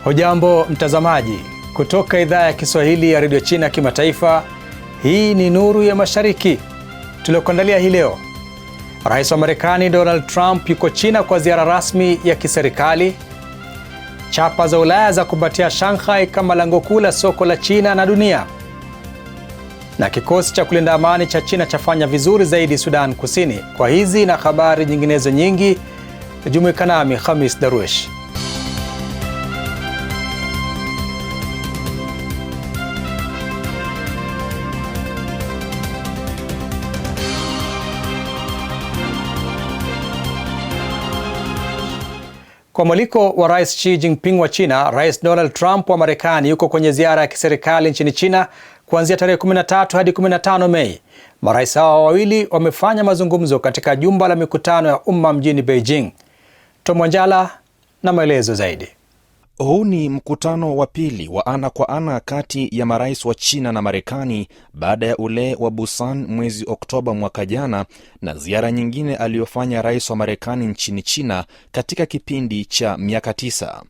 Hujambo mtazamaji, kutoka idhaa ya Kiswahili ya Radio China Kimataifa. Hii ni Nuru ya Mashariki tuliokuandalia hii leo. Rais wa Marekani Donald Trump yuko China kwa ziara rasmi ya kiserikali. Chapa za Ulaya za kubatia Shanghai kama lango kuu la soko la China na dunia. Na kikosi cha kulinda amani cha China chafanya vizuri zaidi Sudan Kusini. Kwa hizi na habari nyinginezo nyingi, jumuika nami Khamis Darwish. Kwa mwaliko wa Rais Xi Jinping wa China, Rais Donald Trump wa Marekani yuko kwenye ziara ya kiserikali nchini China kuanzia tarehe 13 hadi 15 Mei. Marais hao wawili wamefanya mazungumzo katika jumba la mikutano ya umma mjini Beijing. Tom Wanjala na maelezo zaidi. Huu ni mkutano wa pili wa ana kwa ana kati ya marais wa China na Marekani baada ya ule wa Busan mwezi Oktoba mwaka jana na ziara nyingine aliyofanya rais wa Marekani nchini China katika kipindi cha miaka 9.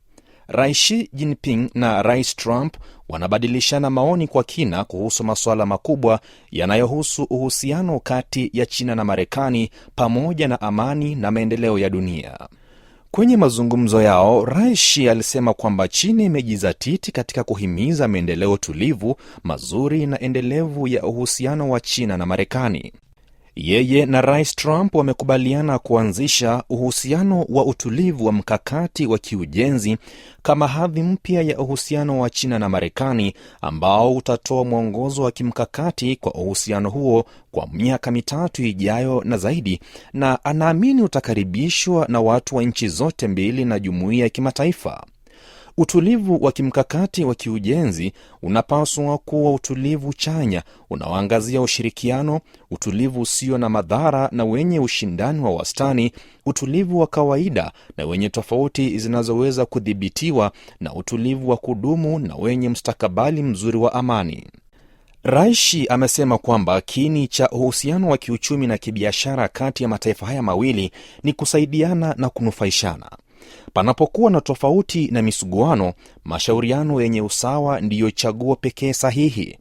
Rais Xi Jinping na Rais Trump wanabadilishana maoni kwa kina kuhusu masuala makubwa yanayohusu uhusiano kati ya China na Marekani pamoja na amani na maendeleo ya dunia. Kwenye mazungumzo yao, Rais Xi alisema kwamba China imejizatiti katika kuhimiza maendeleo tulivu, mazuri na endelevu ya uhusiano wa China na Marekani. Yeye na Rais Trump wamekubaliana kuanzisha uhusiano wa utulivu wa mkakati wa kiujenzi kama hadhi mpya ya uhusiano wa China na Marekani ambao utatoa mwongozo wa kimkakati kwa uhusiano huo kwa miaka 3 ijayo na zaidi, na anaamini utakaribishwa na watu wa nchi zote mbili na jumuiya ya kimataifa. Utulivu wa kimkakati wa kiujenzi unapaswa kuwa utulivu chanya unaoangazia ushirikiano, utulivu usio na madhara na wenye ushindani wa wastani, utulivu wa kawaida na wenye tofauti zinazoweza kudhibitiwa, na utulivu wa kudumu na wenye mustakabali mzuri wa amani. Rais Xi amesema kwamba kiini cha uhusiano wa kiuchumi na kibiashara kati ya mataifa haya mawili ni kusaidiana na kunufaishana. Panapokuwa na tofauti na misuguano, mashauriano yenye usawa ndiyo chaguo pekee sahihi.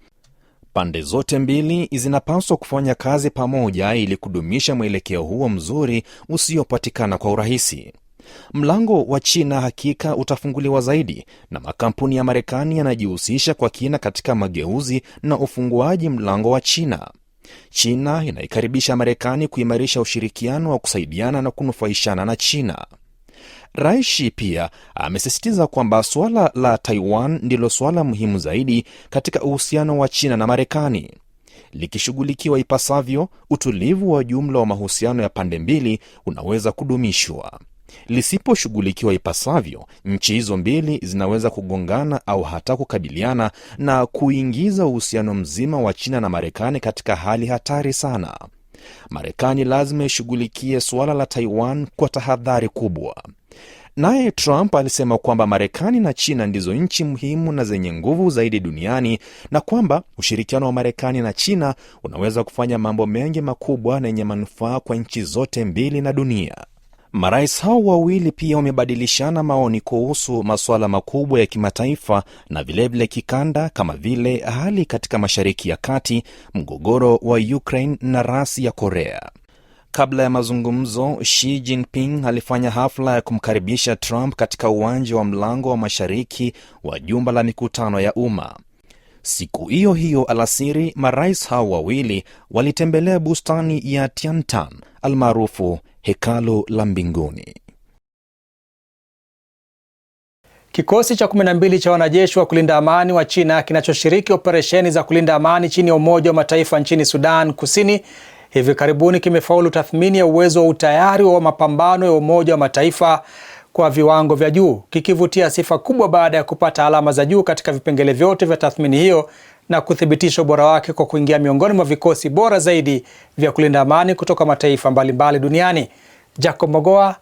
Pande zote mbili zinapaswa kufanya kazi pamoja ili kudumisha mwelekeo huo mzuri usiopatikana kwa urahisi. Mlango wa China hakika utafunguliwa zaidi, na makampuni ya Marekani yanajihusisha kwa kina katika mageuzi na ufunguaji mlango wa China. China inaikaribisha Marekani kuimarisha ushirikiano wa kusaidiana na kunufaishana na China. Rais Xi pia amesisitiza kwamba suala la Taiwan ndilo suala muhimu zaidi katika uhusiano wa China na Marekani. Likishughulikiwa ipasavyo, utulivu wa jumla wa mahusiano ya pande mbili unaweza kudumishwa. Lisiposhughulikiwa ipasavyo, nchi hizo mbili zinaweza kugongana au hata kukabiliana na kuingiza uhusiano mzima wa China na Marekani katika hali hatari sana. Marekani lazima ishughulikie suala la Taiwan kwa tahadhari kubwa. Naye Trump alisema kwamba Marekani na China ndizo nchi muhimu na zenye nguvu zaidi duniani, na kwamba ushirikiano wa Marekani na China unaweza kufanya mambo mengi makubwa na yenye manufaa kwa nchi zote mbili na dunia. Marais hao wawili pia wamebadilishana maoni kuhusu masuala makubwa ya kimataifa na vilevile kikanda, kama vile hali katika Mashariki ya Kati, mgogoro wa Ukraine na rasi ya Korea. Kabla ya mazungumzo, Xi Jinping alifanya hafla ya kumkaribisha Trump katika uwanja wa mlango wa mashariki wa jumba la mikutano ya umma. Siku hiyo hiyo alasiri, marais hao wawili walitembelea bustani ya Tiantan, almaarufu hekalu la mbinguni. Kikosi cha 12 cha wanajeshi wa kulinda amani wa China kinachoshiriki operesheni za kulinda amani chini ya Umoja wa Mataifa nchini Sudan Kusini hivi karibuni kimefaulu tathmini ya uwezo wa utayari wa mapambano ya Umoja wa Mataifa kwa viwango vya juu, kikivutia sifa kubwa baada ya kupata alama za juu katika vipengele vyote vya tathmini hiyo na kuthibitisha ubora wake kwa kuingia miongoni mwa vikosi bora zaidi vya kulinda amani kutoka mataifa mbalimbali duniani. Jacob Mogoa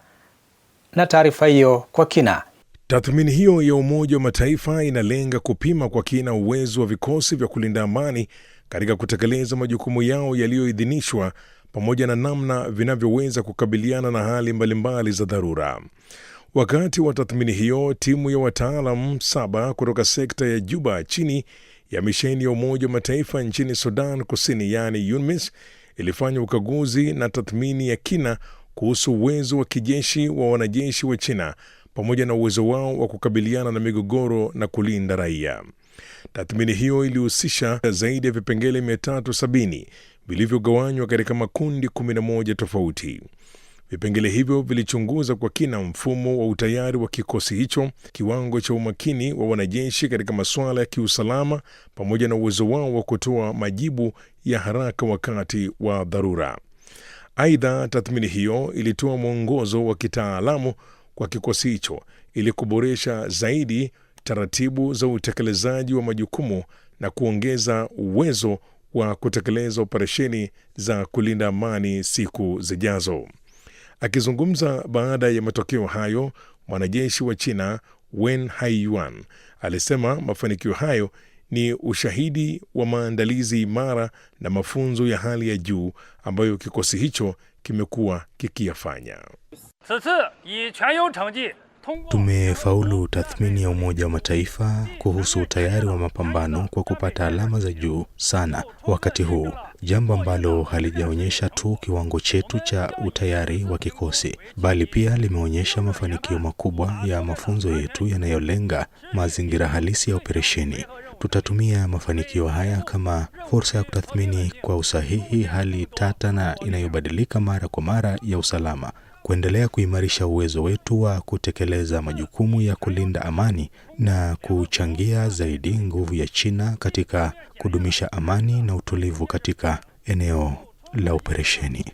na taarifa hiyo kwa kina. Tathmini hiyo ya Umoja wa Mataifa inalenga kupima kwa kina uwezo wa vikosi vya kulinda amani katika kutekeleza majukumu yao yaliyoidhinishwa pamoja na namna vinavyoweza kukabiliana na hali mbalimbali za dharura. Wakati wa tathmini hiyo, timu ya wataalam 7 kutoka sekta ya Juba chini ya misheni ya Umoja wa Mataifa nchini Sudan Kusini, yaani UNMISS, ilifanya ukaguzi na tathmini ya kina kuhusu uwezo wa kijeshi wa wanajeshi wa China pamoja na uwezo wao wa kukabiliana na migogoro na kulinda raia. Tathmini hiyo ilihusisha zaidi ya vipengele 370 vilivyogawanywa katika makundi 11 tofauti. Vipengele hivyo vilichunguza kwa kina mfumo wa utayari wa kikosi hicho, kiwango cha umakini wa wanajeshi katika masuala ya kiusalama, pamoja na uwezo wao wa kutoa majibu ya haraka wakati wa dharura. Aidha, tathmini hiyo ilitoa mwongozo wa kitaalamu kwa kikosi hicho ili kuboresha zaidi taratibu za utekelezaji wa majukumu na kuongeza uwezo wa kutekeleza operesheni za kulinda amani siku zijazo. Akizungumza baada ya matokeo hayo, mwanajeshi wa China Wen Haiyuan alisema mafanikio hayo ni ushahidi wa maandalizi imara na mafunzo ya hali ya juu ambayo kikosi hicho kimekuwa kikiyafanya. Tumefaulu tathmini ya Umoja wa Mataifa kuhusu utayari wa mapambano kwa kupata alama za juu sana wakati huu, jambo ambalo halijaonyesha tu kiwango chetu cha utayari wa kikosi, bali pia limeonyesha mafanikio makubwa ya mafunzo yetu yanayolenga mazingira halisi ya operesheni. Tutatumia mafanikio haya kama fursa ya kutathmini kwa usahihi hali tata na inayobadilika mara kwa mara ya usalama, kuendelea kuimarisha uwezo wetu wa kutekeleza majukumu ya kulinda amani na kuchangia zaidi nguvu ya China katika kudumisha amani na utulivu katika eneo la operesheni.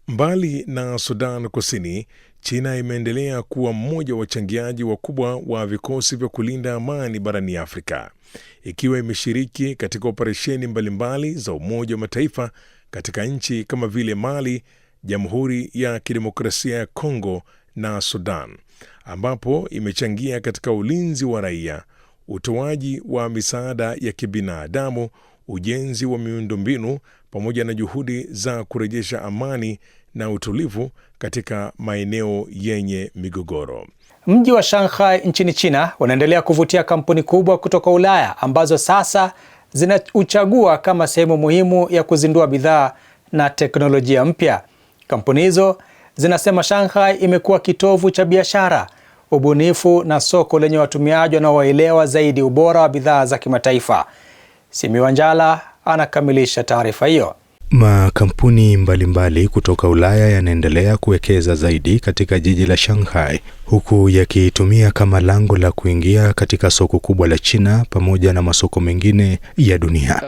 Mbali na Sudan Kusini, China imeendelea kuwa mmoja wa wachangiaji wakubwa wa vikosi vya kulinda amani barani Afrika, ikiwa imeshiriki katika operesheni mbalimbali za Umoja wa Mataifa katika nchi kama vile Mali, Jamhuri ya Kidemokrasia ya Kongo na Sudan, ambapo imechangia katika ulinzi wa raia, utoaji wa misaada ya kibinadamu, ujenzi wa miundombinu pamoja na juhudi za kurejesha amani na utulivu katika maeneo yenye migogoro. Mji wa Shanghai nchini China unaendelea kuvutia kampuni kubwa kutoka Ulaya ambazo sasa zinauchagua kama sehemu muhimu ya kuzindua bidhaa na teknolojia mpya. Kampuni hizo zinasema Shanghai imekuwa kitovu cha biashara, ubunifu na soko lenye watumiaji wanaoelewa zaidi ubora wa bidhaa za kimataifa. Simi Wanjala anakamilisha taarifa hiyo. Makampuni mbalimbali kutoka Ulaya yanaendelea kuwekeza zaidi katika jiji la Shanghai, huku yakitumia kama lango la kuingia katika soko kubwa la China pamoja na masoko mengine ya dunia.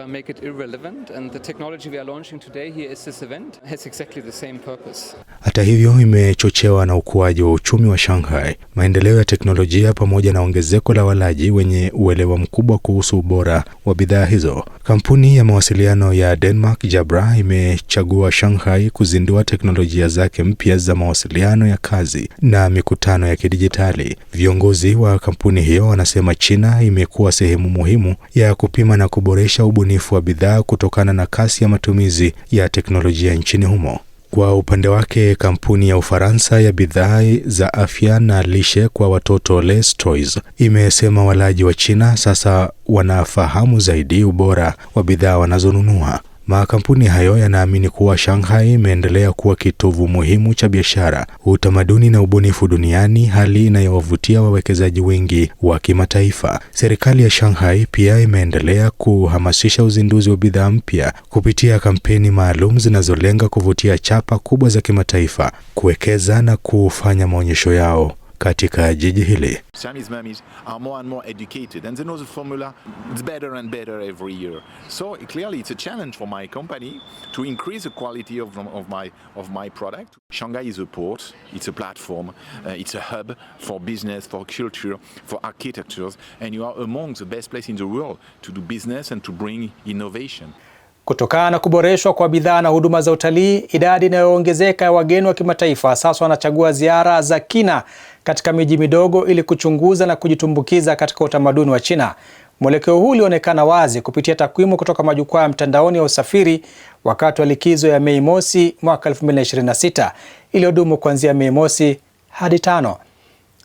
Hata hivyo, imechochewa na ukuaji wa uchumi wa Shanghai, maendeleo ya teknolojia pamoja na ongezeko la walaji wenye uelewa mkubwa kuhusu ubora wa bidhaa hizo. Kampuni ya mawasiliano ya Denmark Jabra imechagua Shanghai kuzindua teknolojia zake mpya za mawasiliano ya kazi na mikutano ya kidijitali. Viongozi wa kampuni hiyo wanasema China imekuwa sehemu muhimu ya kupima na kuboresha ubunifu wa bidhaa kutokana na kasi ya matumizi ya teknolojia nchini humo. Kwa upande wake, kampuni ya Ufaransa ya bidhaa za afya na lishe kwa watoto Les Toys imesema walaji wa China sasa wanafahamu zaidi ubora wa bidhaa wanazonunua. Makampuni hayo yanaamini kuwa Shanghai imeendelea kuwa kitovu muhimu cha biashara, utamaduni na ubunifu duniani, hali inayowavutia wawekezaji wengi wa kimataifa. Serikali ya Shanghai pia imeendelea kuhamasisha uzinduzi wa bidhaa mpya kupitia kampeni maalum zinazolenga kuvutia chapa kubwa za kimataifa kuwekeza na kufanya maonyesho yao katika jiji hili. Chinese mummies are more and more educated and they know the formula. It's better and better every year. So clearly it's a challenge for my company to increase the quality of my product. Shanghai is a port, it's a platform, it's a hub for business, for culture, for architectures, and you are among the best places in the world to do business and to bring innovation. Kutokana na kuboreshwa kwa bidhaa na huduma za utalii, idadi inayoongezeka ya wageni wa kimataifa sasa wanachagua ziara za kina katika miji midogo ili kuchunguza na kujitumbukiza katika utamaduni wa China. Mwelekeo huu ulionekana wazi kupitia takwimu kutoka majukwaa ya mtandaoni ya usafiri wakati wa likizo ya Mei Mosi mwaka 2026 iliyodumu kuanzia Mei Mosi hadi 5.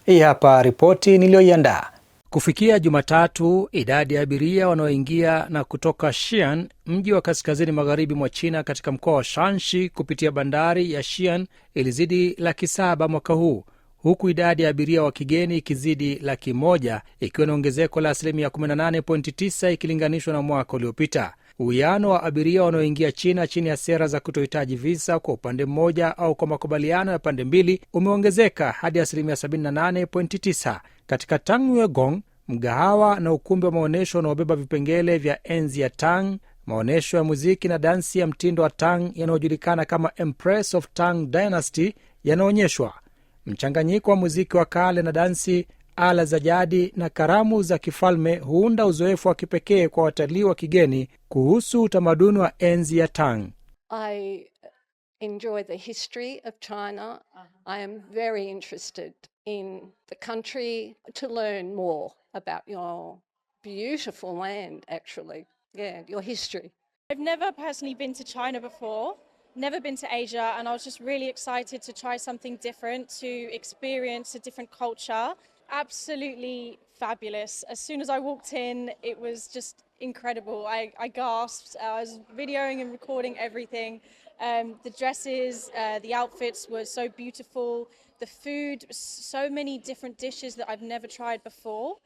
Hii hapa ripoti niliyoiandaa. Kufikia Jumatatu, idadi ya abiria wanaoingia na kutoka Xi'an, mji wa kaskazini magharibi mwa China katika mkoa wa Shanxi kupitia bandari ya Xi'an ilizidi 700,000 mwaka huu, huku idadi ya abiria wa kigeni ikizidi 100,000, ikiwa ni ongezeko la 18.9 ikilinganishwa na mwaka uliopita. Uwiano wa abiria wanaoingia China chini ya sera za kutohitaji visa kwa upande mmoja au kwa makubaliano ya pande mbili umeongezeka hadi 78.9. Katika Tangyeong, mgahawa na ukumbi wa maonyesho unaobeba vipengele vya enzi ya Tang, maonyesho ya muziki na dansi ya mtindo wa Tang yanayojulikana kama Empress of Tang Dynasty yanaonyeshwa. Mchanganyiko wa muziki wa kale na dansi, ala za jadi na karamu za kifalme huunda uzoefu wa kipekee kwa watalii wa kigeni kuhusu utamaduni wa enzi ya Tang. I enjoy the history of China. I am very interested in the country to learn more about your beautiful land, actually. Yeah, your history. I've never personally been to China before, never been to Asia, and I was just really excited to try something different, to experience a different culture. Absolutely fabulous. As soon as I walked in, it was just incredible. I gasped. I was videoing and recording everything. The dresses, the outfits were so beautiful. The food, so many different dishes that I've never tried before.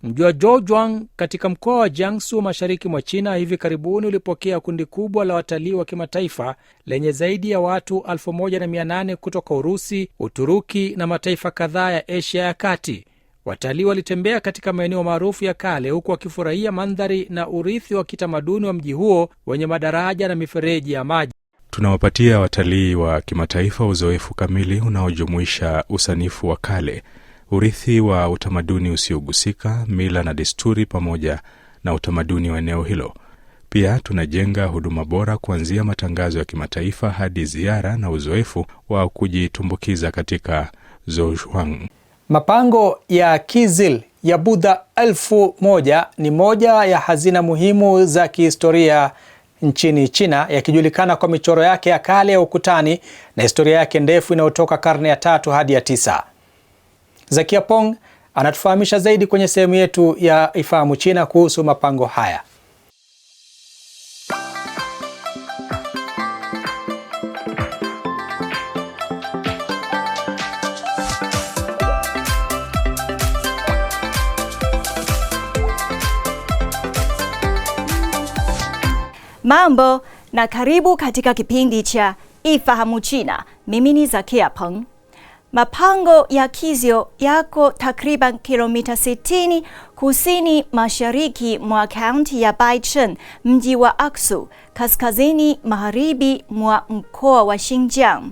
Mji wa Zhouzhuang katika mkoa wa Jiangsu mashariki mwa China hivi karibuni ulipokea kundi kubwa la watalii wa kimataifa lenye zaidi ya watu 1,800 kutoka Urusi, Uturuki na mataifa kadhaa ya Asia ya Kati. Watalii walitembea katika maeneo maarufu ya kale huku wakifurahia mandhari na urithi wa kitamaduni wa mji huo wenye madaraja na mifereji ya maji. Tunawapatia watalii wa kimataifa uzoefu kamili unaojumuisha usanifu wa kale, urithi wa utamaduni usiogusika, mila na desturi pamoja na utamaduni wa eneo hilo. Pia tunajenga huduma bora kuanzia matangazo ya kimataifa hadi ziara na uzoefu wa kujitumbukiza katika Zhouzhuang. Mapango ya Kizil ya Buddha 1000 ni moja ya hazina muhimu za kihistoria nchini China, yakijulikana kwa michoro yake ya kale ya ukutani na historia yake ndefu inayotoka karne ya 3 hadi ya 9. Zakia Pong anatufahamisha zaidi kwenye sehemu yetu ya Ifahamu China kuhusu mapango haya. Mambo na karibu katika kipindi cha Ifahamu China. Mimi ni Zakia Peng. Mapango ya Kizil yako takriban kilomita 60 kusini mashariki mwa kaunti ya Baicheng, mji wa Aksu, kaskazini magharibi mwa mkoa wa Xinjiang.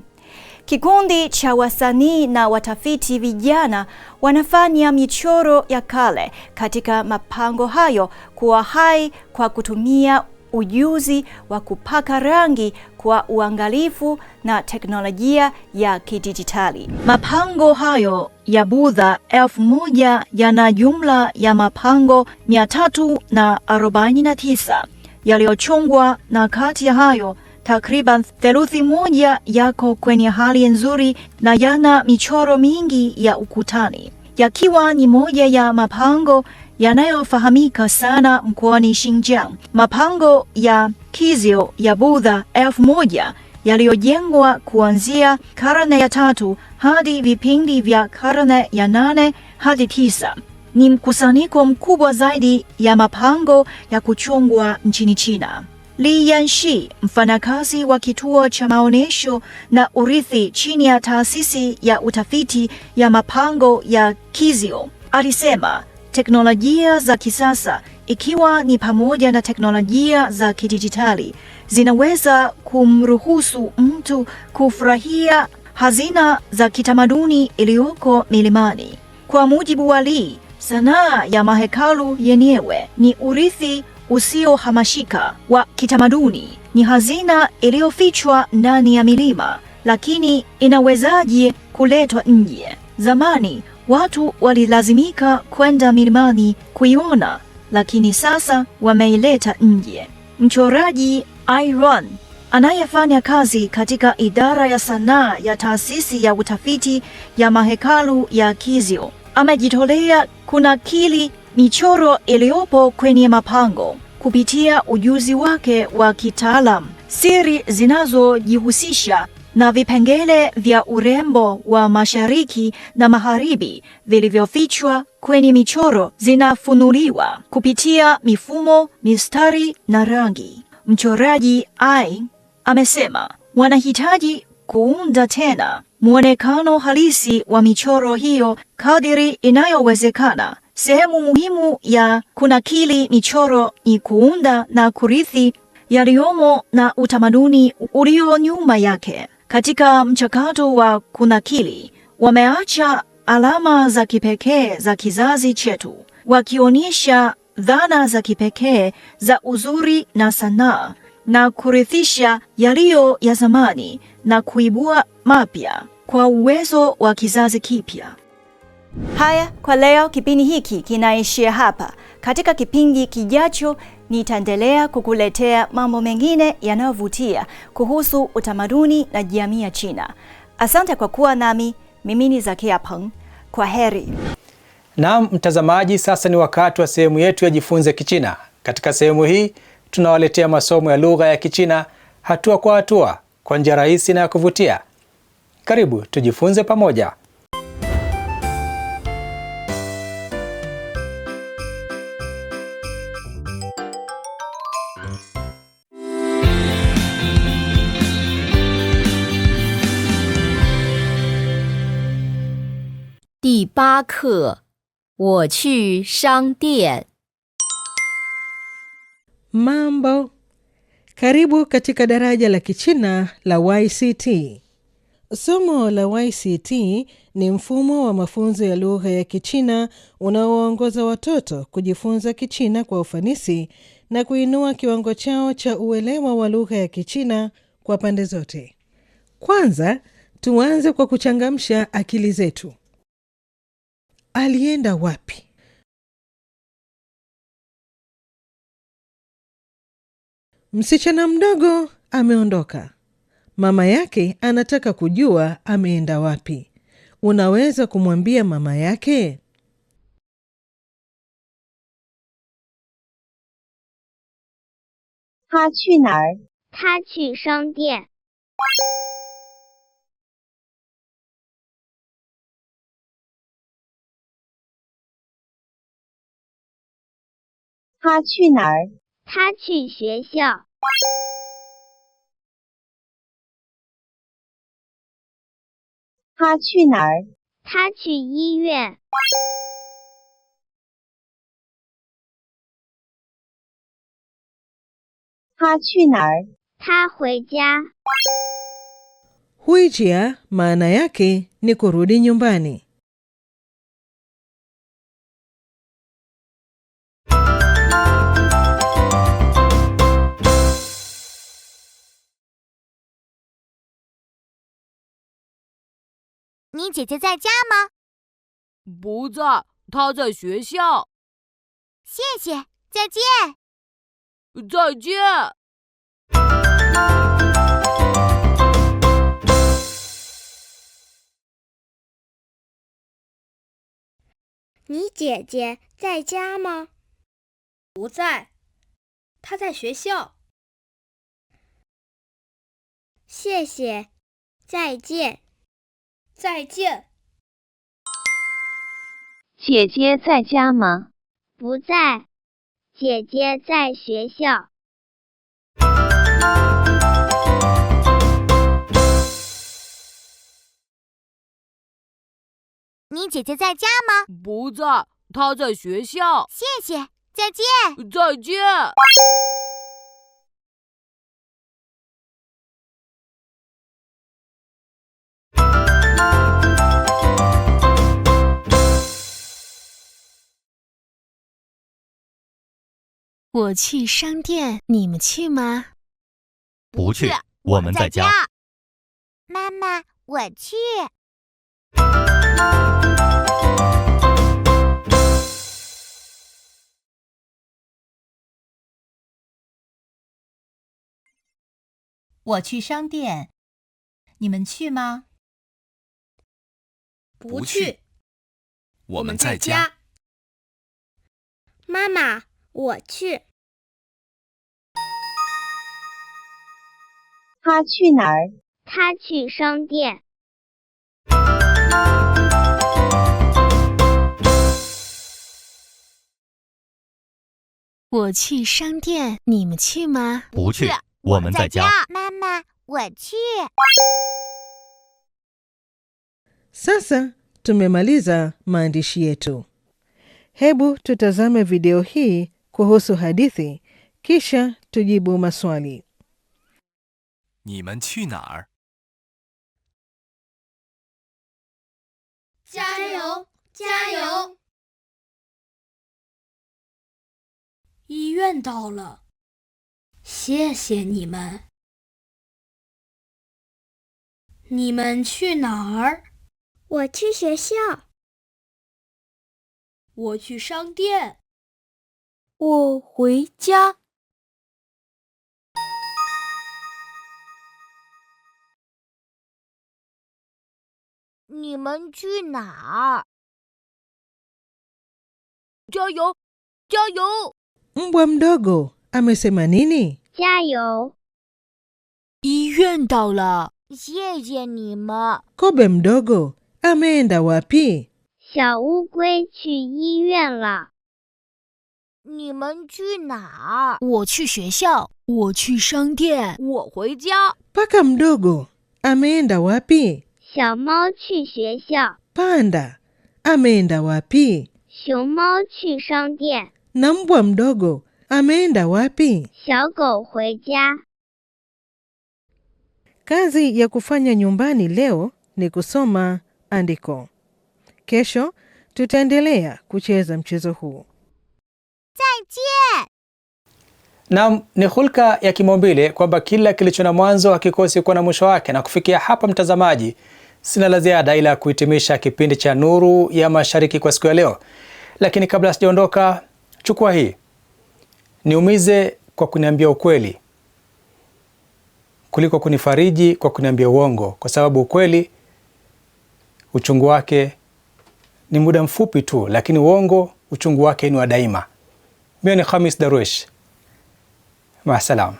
Kikundi cha wasanii na watafiti vijana wanafanya michoro ya kale katika mapango hayo kuwa hai kwa kutumia ujuzi wa kupaka rangi kwa uangalifu na teknolojia ya kidijitali. Mapango hayo ya Buddha 1000 yana jumla ya mapango 349 yaliyochongwa, na kati ya hayo takriban theluthi moja yako kwenye hali nzuri na yana michoro mingi ya ukutani, yakiwa ni moja ya mapango yanayofahamika sana mkoani Xinjiang. Mapango ya Kizil ya Buddha 1000 yaliyojengwa kuanzia karne ya 3 hadi vipindi vya karne ya 8 hadi 9 ni mkusanyiko mkubwa zaidi ya mapango ya kuchongwa nchini China. Li Yanxi, mfanyakazi wa kituo cha maonyesho na urithi chini ya taasisi ya utafiti ya mapango ya Kizil, alisema teknolojia za kisasa, ikiwa ni pamoja na teknolojia za kidijitali, zinaweza kumruhusu mtu kufurahia hazina za kitamaduni iliyoko milimani. Kwa mujibu wa Li, sanaa ya mahekalu yenyewe ni urithi usiohamashika wa kitamaduni, ni hazina iliyofichwa ndani ya milima, lakini inawezaje kuletwa nje? Zamani watu walilazimika kwenda milimani kuiona, lakini sasa wameileta nje. Mchoraji Iron anayefanya kazi katika idara ya sanaa ya taasisi ya utafiti ya mahekalu ya Kizio, amejitolea kunakili michoro iliyopo kwenye mapango kupitia ujuzi wake wa kitaalam. Siri zinazojihusisha na vipengele vya urembo wa mashariki na magharibi vilivyofichwa kwenye michoro zinafunuliwa kupitia mifumo, mistari na rangi. Mchoraji Ai amesema wanahitaji kuunda tena muonekano halisi wa michoro hiyo kadiri inayowezekana. Sehemu muhimu ya kunakili michoro ni kuunda na kurithi yaliyomo na utamaduni ulio nyuma yake. Katika mchakato wa kunakili, wameacha alama za kipekee za kizazi chetu, wakionyesha dhana za kipekee za uzuri na sanaa, na kurithisha yaliyo ya zamani na kuibua mapya kwa uwezo wa kizazi kipya. Haya, kwa leo kipindi hiki kinaishia hapa. Katika kipindi kijacho nitaendelea kukuletea mambo mengine yanayovutia kuhusu utamaduni na jamii ya China. Asante kwa kuwa nami. Mimi ni Zakia Peng. Kwa heri. Naam mtazamaji, sasa ni wakati wa sehemu yetu ya Jifunze Kichina. Katika sehemu hii tunawaletea masomo ya lugha ya Kichina hatua kwa hatua kwa njia rahisi na ya kuvutia. Karibu tujifunze pamoja. 第8课，我去商店。 Mambo, karibu katika daraja la Kichina la YCT. Somo la YCT ni mfumo wa mafunzo ya lugha ya Kichina unaowaongoza watoto kujifunza Kichina kwa ufanisi na kuinua kiwango chao cha uelewa wa lugha ya Kichina kwa pande zote. Kwanza, tuanze kwa kuchangamsha akili zetu. Alienda wapi? Msichana mdogo ameondoka. Mama yake anataka kujua ameenda wapi. Unaweza kumwambia mama yake? 他去哪儿？ 他去商店。 他去哪儿？ 他去学校。 他去哪儿？ 他去医院。 他去哪儿？ 他回家。 Huijia maana yake ni kurudi nyumbani. Ni姐姐在家吗？ 不在，她在学校。 谢谢，再见。 再见。 你姐姐在家吗？ 不在，她在学校。 谢谢，再见。 再见。 姐姐在家吗？ 不在，姐姐在学校。 你姐姐在家吗？ 不在，她在学校。 谢谢，再见。 再见。 我去商店，你们去吗？ 不去，我们在家。 妈妈，我去。 你我去商店，你们去吗？不去，我们在家。妈妈，我去。他去哪儿？他去商店。我去商店，你们去吗？不去，我们在家。妈妈，我去。 Sasa tumemaliza maandishi yetu. Hebu tutazame video hii kuhusu hadithi, kisha tujibu maswali. 你们去哪儿？ 加油，加油！ 医院到了，谢谢你们。你们去哪儿？ 我去学校。 我去商店。我回家。 你们去哪儿？加油，加油！ Mbwa mdogo amesema nini? 加油！ 医院到了，谢谢你们。 Kobe mdogo ameenda wapi? 小乌龟去医院了。 你们去哪儿？ 我去学校。我去商店。 我回家。 Paka mdogo ameenda wapi? 小猫去学校。 Panda ameenda wapi? 熊猫去商店。 Na mbwa mdogo ameenda wapi? 小狗回家。 Kazi ya kufanya nyumbani leo ni kusoma andiko. Kesho tutaendelea kucheza mchezo huu. 再见。 Naam, ni hulka ya kimaumbile kwamba kila kilicho na mwanzo hakikosi kuwa na mwisho wake, na kufikia hapa mtazamaji, sina la ziada ila kuhitimisha kipindi cha Nuru ya Mashariki kwa siku ya leo. Lakini kabla sijaondoka, chukua hii. Niumize kwa kuniambia ukweli kuliko kunifariji kwa kuniambia uongo, kwa sababu ukweli uchungu wake ni muda mfupi tu, lakini uongo uchungu wake ni wa daima. Mimi ni Khamis Darwish. Maasalam.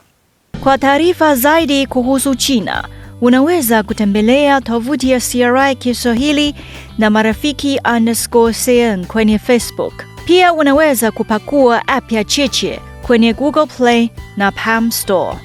Kwa taarifa zaidi kuhusu China, unaweza kutembelea tovuti ya CRI Kiswahili na marafiki_CN kwenye Facebook. Pia unaweza kupakua app ya Cheche kwenye Google Play na Palm Store.